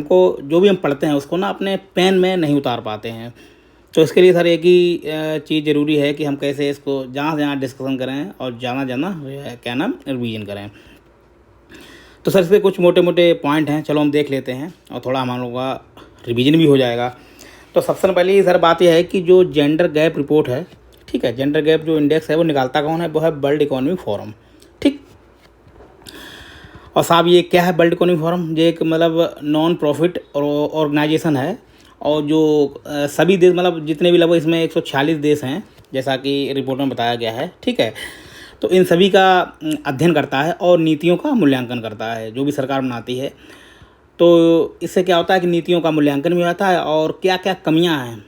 को जो भी हम पढ़ते हैं उसको ना अपने पेन में नहीं उतार पाते हैं। तो इसके लिए सर एक ही चीज़ ज़रूरी है कि हम कैसे इसको जहाँ से जहाँ डिस्कशन करें और जाना क्या नाम रिवीजन करें। तो सर इसके कुछ मोटे मोटे पॉइंट हैं, चलो हम देख लेते हैं और थोड़ा हम लोगों का रिवीजन भी हो जाएगा। तो सबसे पहले सर बात यह है कि जो जेंडर गैप रिपोर्ट है, ठीक है, जेंडर गैप जो इंडेक्स है वो निकालता कौन है, वो है वर्ल्ड इकोनॉमिक फोरम, ठीक। और साहब ये क्या है वर्ल्ड इकोनॉमिक फोरम, ये एक मतलब नॉन प्रॉफिट ऑर्गेनाइजेशन है और जो सभी देश मतलब जितने भी लगभग इसमें 146 देश हैं जैसा कि रिपोर्ट में बताया गया है, ठीक है। तो इन सभी का अध्ययन करता है और नीतियों का मूल्यांकन करता है जो भी सरकार बनाती है। तो इससे क्या होता है कि नीतियों का मूल्यांकन भी होता है और क्या क्या कमियां हैं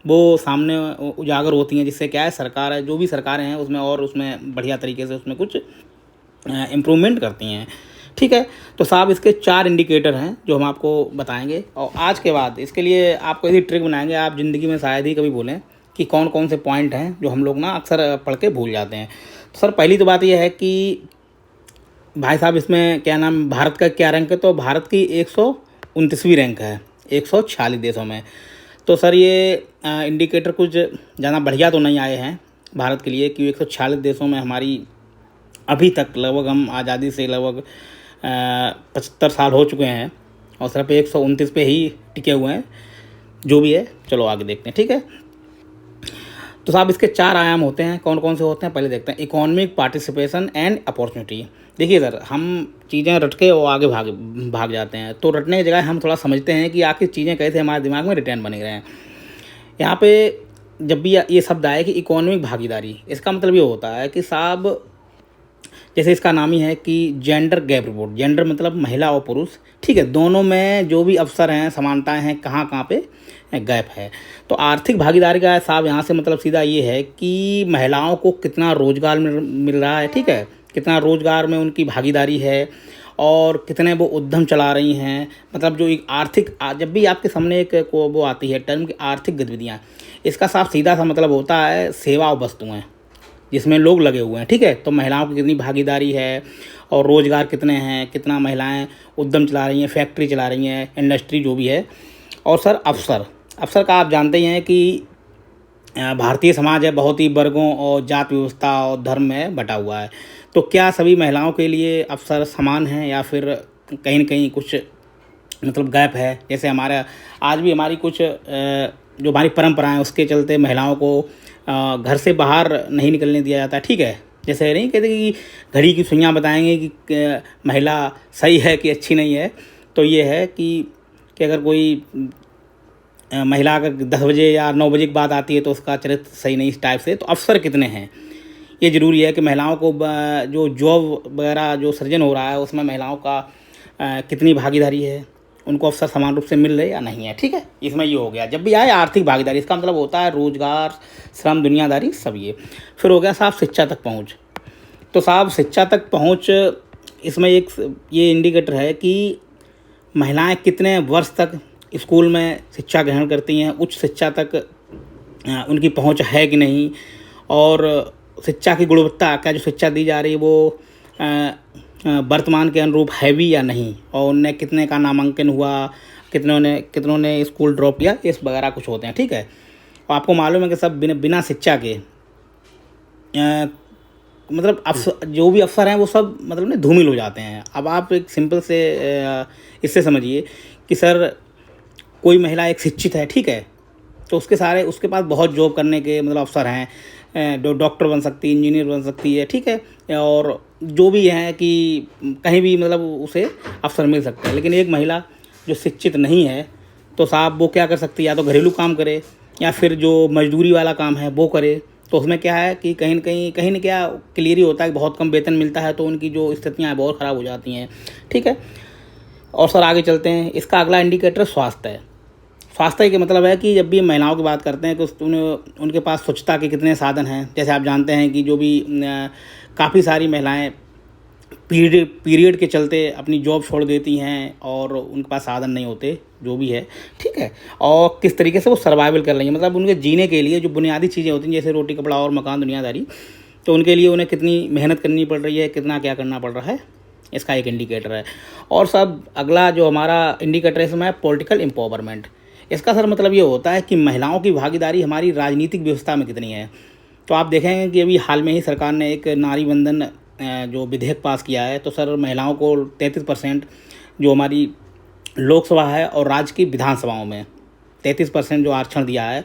वो सामने उजागर होती हैं, जिससे क्या है सरकार है जो भी सरकारें हैं उसमें और उसमें बढ़िया तरीके से उसमें कुछ इम्प्रूवमेंट करती हैं, ठीक है। तो साहब इसके 4 इंडिकेटर हैं जो हम आपको बताएंगे और आज के बाद इसके लिए आपको ऐसी ट्रिक बनाएंगे आप ज़िंदगी में शायद ही कभी भूलें कि कौन कौन से पॉइंट हैं जो हम लोग ना अक्सर पढ़ के भूल जाते हैं। तो सर पहली तो बात यह है कि भाई साहब इसमें क्या नाम भारत का क्या रैंक है, तो भारत की 129वीं रैंक है 146 देशों में। तो सर ये इंडिकेटर कुछ ज़्यादा बढ़िया तो नहीं आए हैं भारत के लिए, क्योंकि 146 देशों में हमारी अभी तक लगभग हम आज़ादी से लगभग 75 साल हो चुके हैं और सिर्फ 129 पे ही टिके हुए हैं। जो भी है चलो आगे देखते हैं, ठीक है। तो साहब इसके 4 आयाम होते हैं, कौन कौन से होते हैं पहले देखते हैं। Economic participation and opportunity. देखिए सर हम चीज़ें रट के और आगे भाग जाते हैं, तो रटने की जगह हम थोड़ा समझते हैं कि आखिर चीज़ें कैसे हमारे दिमाग में रिटेन बने रहे हैं। यहाँ पे जब भी ये शब्द आए कि इकोनॉमिक भागीदारी, इसका मतलब ये होता है कि साहब जैसे इसका नाम ही है कि जेंडर गैप रिपोर्ट, जेंडर मतलब महिला और पुरुष, ठीक है, दोनों में जो भी अवसर हैं समानताएं हैं कहाँ कहाँ पे गैप है। तो आर्थिक भागीदारी का साहब यहाँ से मतलब सीधा ये है कि महिलाओं को कितना रोजगार मिल रहा है, ठीक है, कितना रोजगार में उनकी भागीदारी है और कितने वो उद्यम चला रही हैं। मतलब जो एक आर्थिक जब भी आपके सामने एक वो आती है टर्म की आर्थिक गतिविधियाँ, इसका साफ सीधा सा मतलब होता है सेवा और वस्तुएँ जिसमें लोग लगे हुए हैं, ठीक है। तो महिलाओं की कितनी भागीदारी है और रोज़गार कितने हैं, कितना महिलाएं उद्यम चला रही हैं, फैक्ट्री चला रही हैं, इंडस्ट्री जो भी है। और सर अवसर का आप जानते ही हैं कि भारतीय समाज है बहुत ही वर्गों और जाति व्यवस्था और धर्म में बटा हुआ है। तो क्या सभी महिलाओं के लिए अवसर समान हैं या फिर कहीं न कहीं कुछ मतलब गैप है। जैसे हमारा आज भी हमारी कुछ जो हमारी परंपराएं उसके चलते महिलाओं को घर से बाहर नहीं निकलने दिया जाता, ठीक है। जैसे नहीं कहते कि घड़ी की सुइयां बताएंगे कि महिला सही है कि अच्छी नहीं है। तो ये है कि अगर कोई महिला अगर 10 बजे या 9 बजे की बात आती है तो उसका चरित्र सही नहीं इस टाइप से। तो अवसर कितने हैं ये ज़रूरी है कि महिलाओं को जो जॉब वगैरह जो सृजन हो रहा है उसमें महिलाओं का कितनी भागीदारी है, उनको अवसर समान रूप से मिल रहे या नहीं है, ठीक है। इसमें ये हो गया। जब भी आए आर्थिक भागीदारी, इसका मतलब होता है रोजगार, श्रम, दुनियादारी, सब ये। फिर हो गया साहब शिक्षा तक पहुंच। तो साहब शिक्षा तक पहुंच इसमें एक ये इंडिकेटर है कि महिलाएं कितने वर्ष तक स्कूल में शिक्षा ग्रहण करती हैं, उच्च शिक्षा तक उनकी पहुंच है कि नहीं, और शिक्षा की गुणवत्ता, क्या जो शिक्षा दी जा रही है वो वर्तमान के अनुरूप है भी या नहीं, और उनने कितने का नामांकन हुआ, कितनों ने स्कूल ड्रॉप किया, इस वगैरह कुछ होते हैं, ठीक है। और आपको मालूम है कि सब बिना शिक्षा के मतलब जो भी अफसर हैं वो सब मतलब धूमिल हो जाते हैं। अब आप एक सिंपल से इससे समझिए कि सर कोई महिला एक शिक्षित है, ठीक है, तो उसके पास बहुत जॉब करने के मतलब अवसर हैं, डॉक्टर बन सकती है, इंजीनियर बन सकती है, ठीक है, और जो भी है कि कहीं भी मतलब उसे अवसर मिल सकता है। लेकिन एक महिला जो शिक्षित नहीं है तो साहब वो क्या कर सकती है, या तो घरेलू काम करे या फिर जो मजदूरी वाला काम है वो करे। तो उसमें क्या है कि कहीं न क्या क्लियर ही होता है कि बहुत कम वेतन मिलता है, तो उनकी जो स्थितियाँ हैं बहुत ख़राब हो जाती हैं, ठीक है। और सर आगे चलते हैं। इसका अगला इंडिकेटर स्वास्थ्य है। स्वास्थ्य के मतलब है कि जब भी महिलाओं की बात करते हैं तो उनके पास स्वच्छता के कितने साधन हैं। जैसे आप जानते हैं कि जो भी काफ़ी सारी महिलाएं पीरियड के चलते अपनी जॉब छोड़ देती हैं और उनके पास साधन नहीं होते, जो भी है, ठीक है, और किस तरीके से वो सर्वाइवल कर रही हैं, मतलब उनके जीने के लिए जो बुनियादी चीज़ें होती हैं जैसे रोटी कपड़ा और मकान दुनियादारी, तो उनके लिए उन्हें कितनी मेहनत करनी पड़ रही है, कितना क्या करना पड़ रहा है, इसका एक इंडिकेटर है। और सब अगला जो हमारा इंडिकेटर है इसमें है पॉलिटिकल एम्पावरमेंट। इसका सर मतलब ये होता है कि महिलाओं की भागीदारी हमारी राजनीतिक व्यवस्था में कितनी है। तो आप देखेंगे कि अभी हाल में ही सरकार ने एक नारी बंधन जो विधेयक पास किया है, तो सर महिलाओं को 33% जो हमारी लोकसभा है और राज्य की विधानसभाओं में 33% जो आरक्षण दिया है,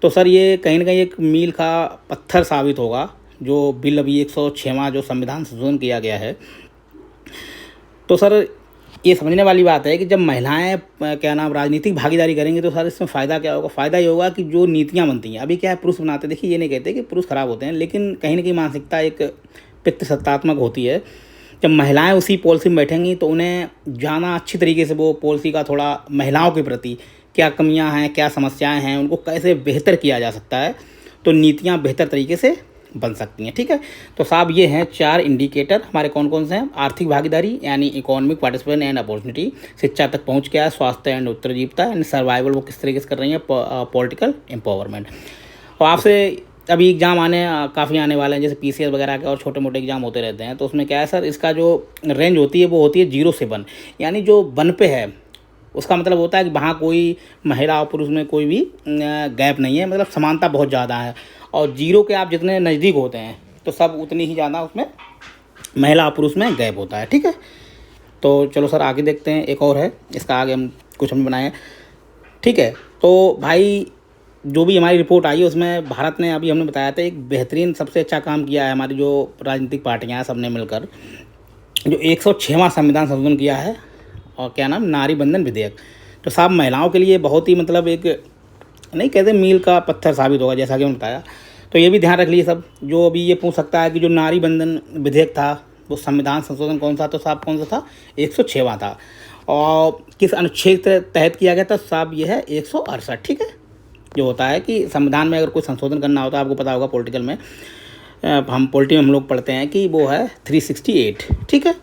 तो सर ये कहीं ना कहीं एक मील का पत्थर साबित होगा। जो बिल अभी 106वां जो संविधान संशोधन किया गया है, तो सर ये समझने वाली बात है कि जब महिलाएं क्या नाम राजनीतिक भागीदारी करेंगी तो सर इसमें फ़ायदा क्या होगा। फ़ायदा ये होगा कि जो नीतियाँ बनती हैं, अभी क्या है पुरुष बनाते हैं, देखिए ये नहीं कहते कि पुरुष खराब होते हैं, लेकिन कहीं ना कहीं मानसिकता एक पितृसत्तात्मक होती है। जब महिलाएं उसी पॉलिसी में बैठेंगी तो उन्हें जाना अच्छी तरीके से वो पॉलिसी का थोड़ा महिलाओं के प्रति क्या कमियां हैं, क्या समस्याएं हैं, उनको कैसे बेहतर किया जा सकता है, तो नीतियां बेहतर तरीके से बन सकती हैं। ठीक है, तो साहब ये हैं 4 इंडिकेटर हमारे कौन कौन से हैं। आर्थिक भागीदारी यानी इकोनॉमिक पार्टिसिपेशन एंड अपॉर्चुनिटी, शिक्षा तक पहुंच क्या है, स्वास्थ्य एंड उत्तरजीविता एंड सर्वाइवल वो किस तरीके से कर रही है, पॉलिटिकल एम्पावरमेंट। और आपसे अभी एग्ज़ाम काफ़ी आने वाले हैं, जैसे पीसीएस वगैरह के और छोटे मोटे एग्जाम होते रहते हैं, तो उसमें क्या है सर, इसका जो रेंज होती है वो होती है 0 से 1, यानी जो 1 पे है उसका मतलब होता है कि वहाँ कोई महिला और पुरुष में कोई भी गैप नहीं है, मतलब समानता बहुत ज़्यादा है। और 0 के आप जितने नज़दीक होते हैं तो सब उतनी ही ज़्यादा उसमें महिला और पुरुष में गैप होता है। ठीक है, तो चलो सर आगे देखते हैं, एक और है इसका आगे हमने बनाए हैं। ठीक है, तो भाई जो भी हमारी रिपोर्ट आई है उसमें भारत ने, अभी हमने बताया था, एक बेहतरीन सबसे अच्छा काम किया है हमारी जो राजनीतिक पार्टियां हैं सबने मिलकर, जो 106वां संविधान संशोधन किया है, और क्या नाम, नारी बंधन विधेयक। तो साहब महिलाओं के लिए बहुत ही मतलब एक नहीं कहते मील का पत्थर साबित होगा, जैसा कि हमने बताया। तो ये भी ध्यान रख लीजिए सब। जो अभी ये पूछ सकता है कि जो नारी बंधन विधेयक था वो संविधान संशोधन कौन सा, तो साहब कौन सा था, 106वां था। और किस अनुच्छेद के तहत किया गया था, साहब ये है 168। ठीक है, जो होता है कि संविधान में अगर कोई संशोधन करना होता है, आपको पता होगा पॉलिटिकल में, हम पॉलिटी में हम लोग पढ़ते हैं कि वो है 368। ठीक है,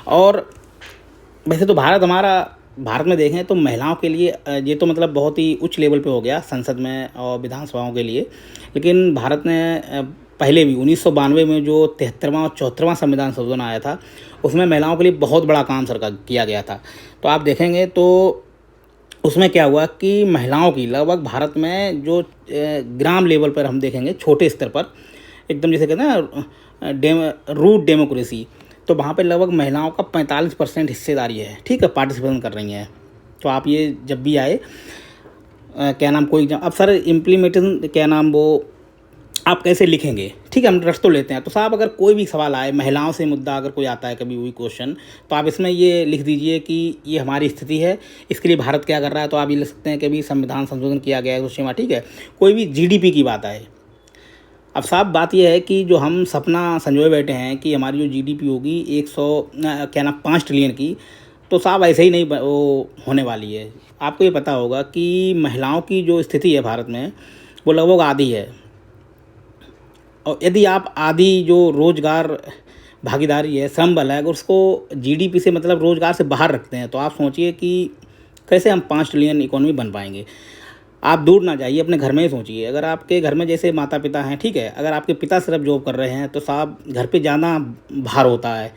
और वैसे तो भारत में देखें तो महिलाओं के लिए ये तो मतलब बहुत ही उच्च लेवल पे हो गया संसद में और विधानसभाओं के लिए, लेकिन भारत ने पहले भी 1992 में जो 73वां और 74वां संविधान संशोधन आया था उसमें महिलाओं के लिए बहुत बड़ा काम सरकार किया गया था। तो आप देखेंगे तो उसमें क्या हुआ कि महिलाओं की लगभग भारत में जो ग्राम लेवल पर हम देखेंगे, छोटे स्तर पर एकदम जैसे कहते हैं ना रूट डेमोक्रेसी, तो वहाँ पे लगभग महिलाओं का 45% हिस्सेदारी है। ठीक है, पार्टिसिपेशन कर रही हैं। तो आप ये जब भी आए क्या नाम कोई अब सर इम्प्लीमेंटेशन क्या नाम वो आप कैसे लिखेंगे, ठीक है, हम रख तो लेते हैं। तो साहब अगर कोई भी सवाल आए महिलाओं से मुद्दा अगर कोई आता है कभी वही क्वेश्चन, तो आप इसमें ये लिख दीजिए कि ये हमारी स्थिति है, इसके लिए भारत क्या कर रहा है। तो आप ये लिख सकते हैं कि अभी संविधान संशोधन किया गया है उस सीमा। ठीक है, कोई भी जीडीपी की बात आए, अब साहब बात यह है कि जो हम सपना संजोए बैठे हैं कि हमारी जो जीडीपी होगी 5 ट्रिलियन की, तो साहब ऐसे ही नहीं वो होने वाली है। आपको ये पता होगा कि महिलाओं की जो स्थिति है भारत में वो लगभग आधी है, और यदि आप आधी जो रोज़गार भागीदारी है, श्रम बल है, अगर उसको जीडीपी से मतलब रोज़गार से बाहर रखते हैं, तो आप सोचिए कि कैसे हम 5 ट्रिलियन इकोनॉमी बन पाएंगे। आप दूर ना जाइए, अपने घर में ही सोचिए। अगर आपके घर में जैसे माता पिता हैं, ठीक है, अगर आपके पिता सिर्फ जॉब कर रहे हैं तो साहब घर पे जाना भार होता है।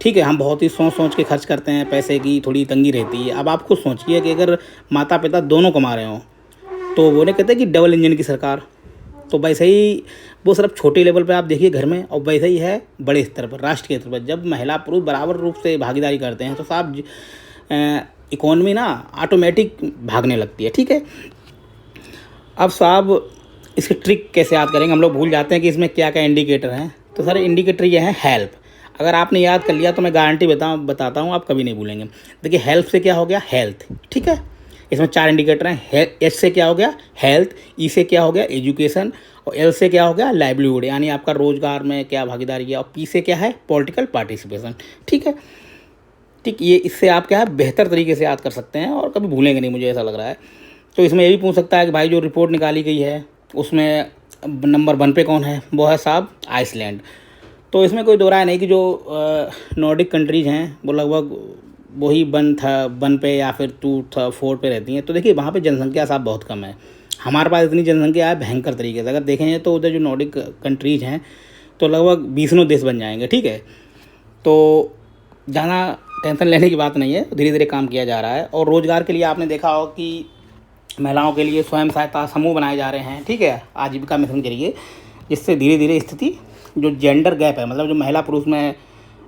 ठीक है, हम बहुत ही सोच के खर्च करते हैं, पैसे की थोड़ी तंगी रहती है। अब आप खुद सोचिए कि अगर माता पिता दोनों कमा रहे हों, तो वो नहीं कहते कि डबल इंजन की सरकार, तो वैसे ही वो सिर्फ छोटे लेवल पे आप देखिए घर में, और वैसे ही है बड़े स्तर पर, राष्ट्र के स्तर पर। जब महिला पुरुष बराबर रूप से भागीदारी करते हैं तो साहब इकोनॉमी ना ऑटोमेटिक भागने लगती है। ठीक है, अब साहब इसकी ट्रिक कैसे याद करेंगे, हम लोग भूल जाते हैं कि इसमें क्या क्या इंडिकेटर हैं। तो सर इंडिकेटर ये है हेल्प। अगर आपने याद कर लिया तो मैं गारंटी बताता हूँ आप कभी नहीं भूलेंगे। देखिए हेल्प से क्या हो गया, हेल्थ। ठीक है, इसमें 4 इंडिकेटर हैं। एच से क्या हो गया, हेल्थ। ई से क्या हो गया, एजुकेशन। और एल से क्या हो गया, लाइवलीहुड, यानी आपका रोजगार में क्या भागीदारी है। और पी से क्या है, पॉलिटिकल पार्टिसिपेशन। ठीक है, ठीक, ये इससे आप क्या है बेहतर तरीके से याद कर सकते हैं और कभी भूलेंगे नहीं, मुझे ऐसा लग रहा है। तो इसमें ये भी पूछ सकता है कि भाई जो रिपोर्ट निकाली गई है उसमें नंबर 1 पे कौन है, वो है साहब आइसलैंड। तो इसमें कोई दो राय नहीं कि जो नॉर्डिक कंट्रीज़ हैं वो लगभग वही 1 पे या फिर 4 पे रहती हैं। तो देखिए वहाँ पे जनसंख्या साहब बहुत कम है, हमारे पास इतनी जनसंख्या है भयंकर तरीके से। अगर देखें तो उधर जो नॉर्डिक कंट्रीज़ हैं तो लगभग 20 देश बन जाएंगे। ठीक है, तो ज़्यादा टेंशन लेने की बात नहीं है, धीरे धीरे काम किया जा रहा है। और रोज़गार के लिए आपने देखा हो कि महिलाओं के लिए स्वयं सहायता समूह बनाए जा रहे हैं, ठीक है, आजीविका मिशन के लिए, जिससे धीरे धीरे स्थिति जो जेंडर गैप है, मतलब जो महिला पुरुष में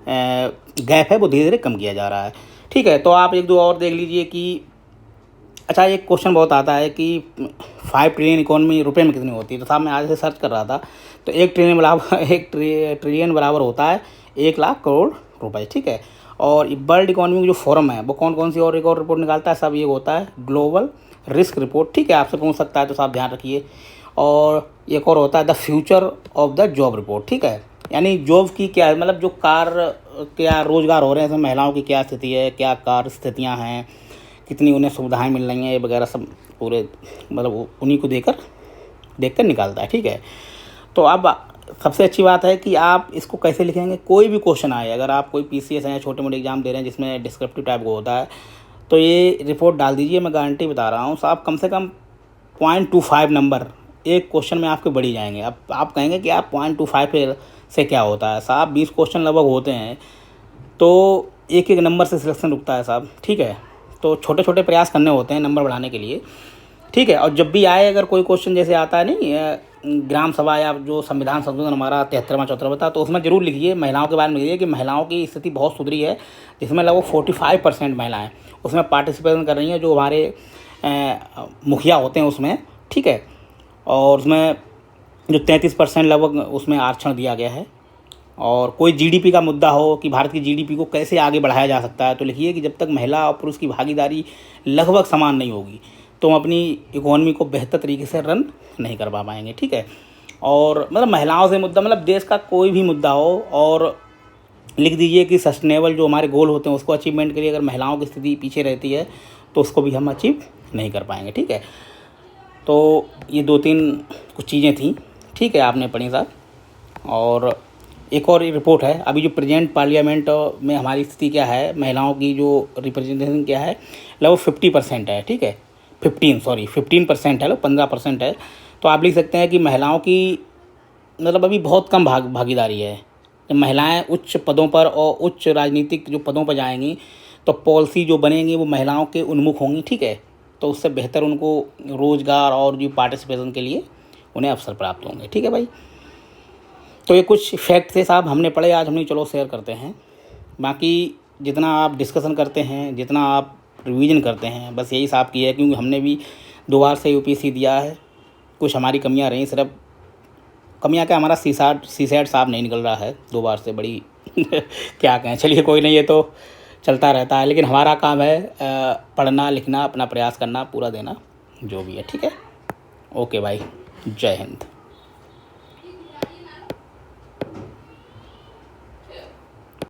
गैप है, वो धीरे धीरे कम किया जा रहा है, ठीक है। तो आप एक दो और देख लीजिए कि अच्छा, एक क्वेश्चन बहुत आता है कि 5 ट्रिलियन इकोनॉमी रुपए में कितनी होती है। तो साहब मैं आज से सर्च कर रहा था, तो 1 ट्रिलियन बराबर 1 ट्रिलियन बराबर होता है 1 लाख करोड़ रुपए, ठीक है। और वर्ल्ड इकोनॉमी जो फोरम है वो कौन कौन सी और एक और रिपोर्ट निकालता है, सब ये होता है ग्लोबल रिस्क रिपोर्ट, ठीक है। आपसे पूछ सकता है तो साहब ध्यान रखिए। और एक और होता है the future of the job report, ठीक है। यानी जॉब की क्या है, मतलब जो कार्य क्या रोज़गार हो रहे हैं, इसमें महिलाओं की क्या स्थिति है, क्या कार्य स्थितियाँ हैं, कितनी उन्हें सुविधाएं मिल रही हैं, ये वगैरह सब पूरे मतलब उन्हीं को देखकर निकालता है, ठीक है। तो अब सबसे अच्छी बात है कि आप इसको कैसे लिखेंगे, कोई भी क्वेश्चन आए, अगर आप कोई PCS है या छोटे मोटे एग्जाम दे रहे हैं जिसमें डिस्क्रिप्टिव टाइप का होता है, तो ये रिपोर्ट डाल दीजिए। मैं गारंटी बता रहा हूँ साहब, कम से कम 0.25 नंबर एक क्वेश्चन में आपके बढ़ ही जाएंगे। अब आप कहेंगे कि आप 0.25 से क्या होता है साहब, 20 क्वेश्चन लगभग होते हैं, तो एक एक नंबर से सिलेक्शन रुकता है साहब, ठीक है। तो छोटे छोटे प्रयास करने होते हैं नंबर बढ़ाने के लिए, ठीक है। और जब भी आए अगर कोई क्वेश्चन जैसे आता है नहीं ग्राम सभा या जो संविधान संशोधन हमारा 73वां 74वां था, तो उसमें जरूर लिखिए महिलाओं के बारे में लिखिए कि महिलाओं की स्थिति बहुत सुधरी है, जिसमें लगभग 45% महिलाएं उसमें पार्टिसिपेशन कर रही हैं, जो हमारे मुखिया होते हैं उसमें, ठीक है। और उसमें जो 33% लगभग उसमें आरक्षण दिया गया है। और कोई GDP का मुद्दा हो कि भारत की GDP को कैसे आगे बढ़ाया जा सकता है, तो लिखिए कि जब तक महिला और पुरुष की भागीदारी लगभग समान नहीं होगी तो हम अपनी इकोनॉमी को बेहतर तरीके से रन नहीं कर पा पाएंगे, ठीक है। और मतलब महिलाओं से मुद्दा, मतलब देश का कोई भी मुद्दा हो, और लिख दीजिए कि सस्टेनेबल जो हमारे गोल होते हैं उसको अचीवमेंट के लिए अगर महिलाओं की स्थिति पीछे रहती है तो उसको भी हम अचीव नहीं कर पाएंगे, ठीक है। तो ये 2-3 कुछ चीज़ें थी, ठीक है, आपने पढ़ी साहब। और एक और रिपोर्ट है, अभी जो प्रेजेंट पार्लियामेंट में हमारी स्थिति क्या है, महिलाओं की जो रिप्रेजेंटेशन क्या है, लगभग 50% है, ठीक है। 15% है, लोग 15% है। तो आप लिख सकते हैं कि महिलाओं की मतलब अभी बहुत कम भागीदारी है। जब महिलाएं उच्च पदों पर और उच्च राजनीतिक जो पदों पर जाएंगी तो पॉलिसी जो बनेंगी वो महिलाओं के उन्मुख होंगी, ठीक है। तो उससे बेहतर उनको रोज़गार और जो पार्टिसिपेशन के लिए उन्हें अवसर प्राप्त होंगे, ठीक है भाई। तो ये कुछ फैक्ट थे साहब, हमने पढ़े, आज हमने चलो शेयर करते हैं। बाकी जितना आप डिस्कशन करते हैं, जितना आप रिवीजन करते हैं, बस यही साहब की है, क्योंकि हमने भी 2 बार से UPSC दिया है। कुछ हमारी कमियां रही, सिर्फ कमियां क्या, हमारा CSAT साहब नहीं निकल रहा है 2 बार से, बड़ी क्या कहें, चलिए कोई नहीं, ये तो चलता रहता है। लेकिन हमारा काम है पढ़ना लिखना, अपना प्रयास करना, पूरा देना जो भी है, ठीक है। ओके भाई, जय हिंद।